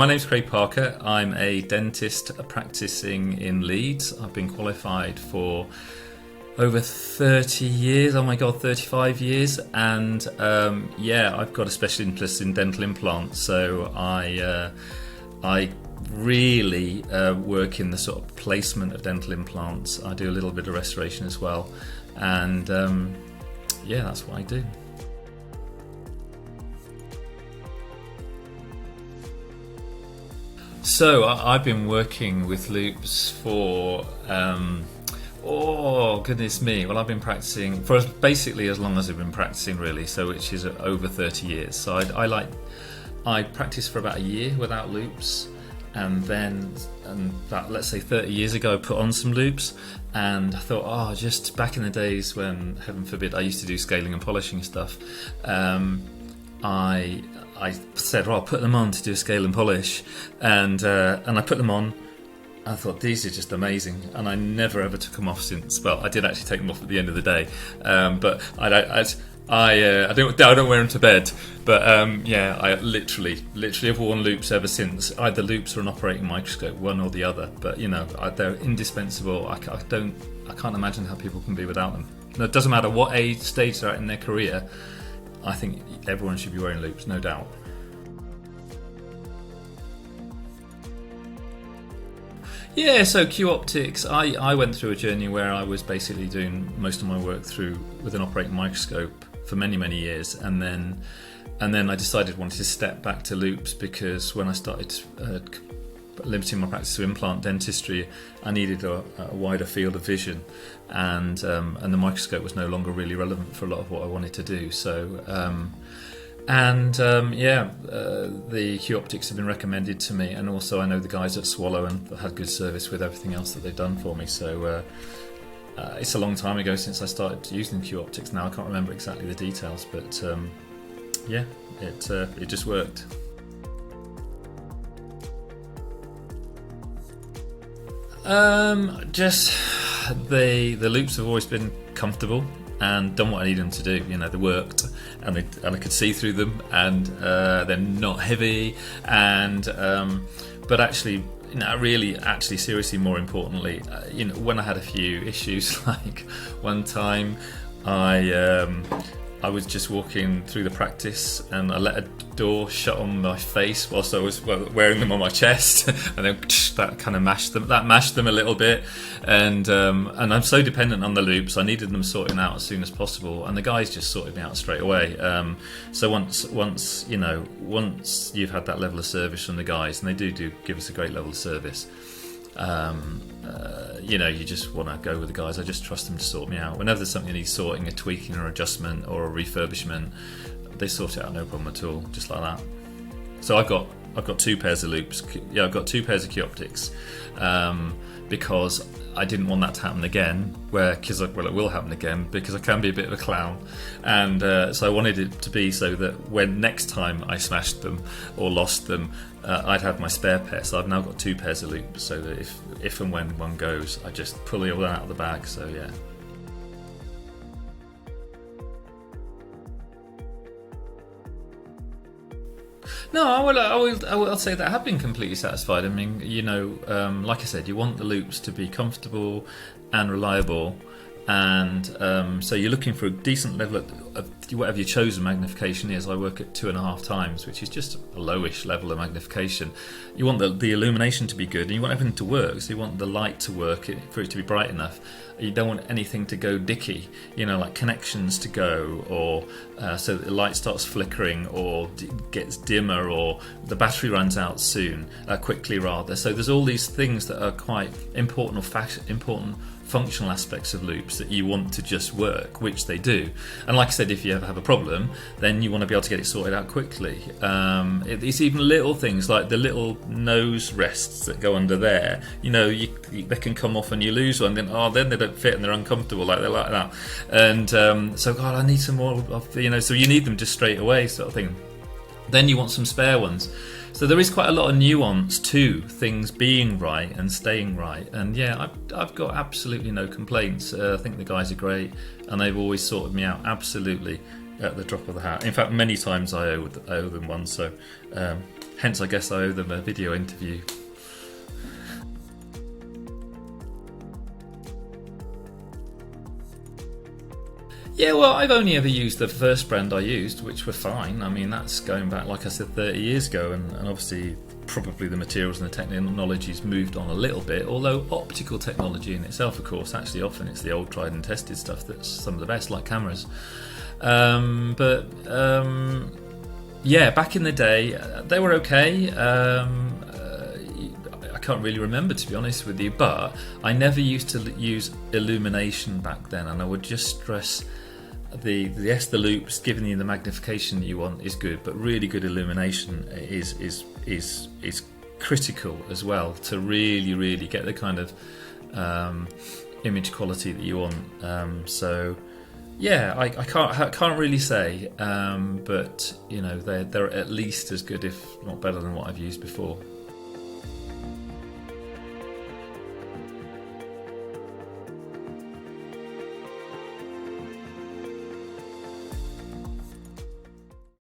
My name's Craig Parker. I'm a dentist practicing in Leeds. I've been qualified for over 30 years, 35 years, and I've got a special interest in dental implants, so I really work in the sort of placement of dental implants. I do a little bit of restoration as well, and that's what I do. So I've been working with loupes for goodness me. Well, I've been practicing for basically as long as I've been practicing, really. So which is over 30 years. So I practiced for about a year without loupes, and let's say 30 years ago, I put on some loupes, and I thought, just back in the days when, heaven forbid, I used to do scaling and polishing stuff. I said, I'll put them on to do a scale and polish, and I put them on. I thought, these are just amazing, and I never ever took them off since. Well, I did actually take them off at the end of the day, but I don't wear them to bed. But I literally have worn loupes ever since. Either loupes or an operating microscope, one or the other. But they're indispensable. I can't imagine how people can be without them. No, it doesn't matter what stage they're at in their career. I think everyone should be wearing loupes, no doubt. Yeah, so Q Optics, I went through a journey where I was basically doing most of my work with an operating microscope for many, many years, and then I decided I wanted to step back to loupes, because when I started limiting my practice to implant dentistry, I needed a wider field of vision, and the microscope was no longer really relevant for a lot of what I wanted to do. So the Q Optics have been recommended to me, and also I know the guys at Swallow and had good service with everything else that they've done for me. So it's a long time ago since I started using Q Optics. Now I can't remember exactly the details, but it just worked. Just the loupes have always been comfortable and done what I need them to do. They worked, and I could see through them, and they're not heavy, and but actually, seriously, more importantly, when I had a few issues, like one time I was just walking through the practice, and I let a door shut on my face whilst I was wearing them on my chest, and then that kind of mashed them a little bit, and I'm so dependent on the loupes. I needed them sorting out as soon as possible, and the guys just sorted me out straight away. So once you've had that level of service from the guys, and they do give us a great level of service, you just want to go with the guys. I just trust them to sort me out. Whenever there's something that needs sorting, a tweaking or adjustment or a refurbishment, they sort it out, no problem at all, just like that. So I've got two pairs of loupes. Yeah, I've got two pairs of Q Optics, because I didn't want that to happen again. It will happen again, because I can be a bit of a clown, and so I wanted it to be so that when next time I smashed them or lost them, I'd have my spare pair. So I've now got two pairs of loupes, so that if and when one goes, I just pull it all out of the bag. So yeah. No, I'll say that I have been completely satisfied. I mean, like I said, you want the loupes to be comfortable and reliable, and so you're looking for a decent level of whatever your chosen magnification is. I work at 2.5 times, which is just a lowish level of magnification. You want the illumination to be good, and you want everything to work. So you want the light to work for it to be bright enough. You don't want anything to go dicky, like connections to go, or so that the light starts flickering or gets dimmer, or the battery runs out quickly rather. So there's all these things that are quite important functional aspects of loupes that you want to just work, which they do. And like I said, if you ever have a problem, then you want to be able to get it sorted out quickly. It's even little things like the little nose rests that go under there. They can come off and you lose one, then they don't fit and they're uncomfortable, like they're like that. And so God, I need some more of, so you need them just straight away, sort of thing. Then you want some spare ones. So there is quite a lot of nuance to things being right and staying right. And yeah, I've got absolutely no complaints. I think the guys are great, and they've always sorted me out absolutely at the drop of the hat. In fact, many times I owe them one. So hence I guess I owe them a video interview. Yeah, well, I've only ever used the first brand I used, which were fine. I mean, that's going back, like I said, 30 years ago, and obviously probably the materials and the technology's moved on a little bit, although optical technology in itself, of course, actually often it's the old tried and tested stuff that's some of the best, like cameras. Yeah, back in the day, they were okay. I can't really remember, to be honest with you, but I never used to use illumination back then, and I would just stress the loupes, giving you the magnification that you want, is good, but really good illumination is critical as well to really get the kind of image quality that you want. So yeah, I can't really say, but you know, they're at least as good, if not better, than what I've used before.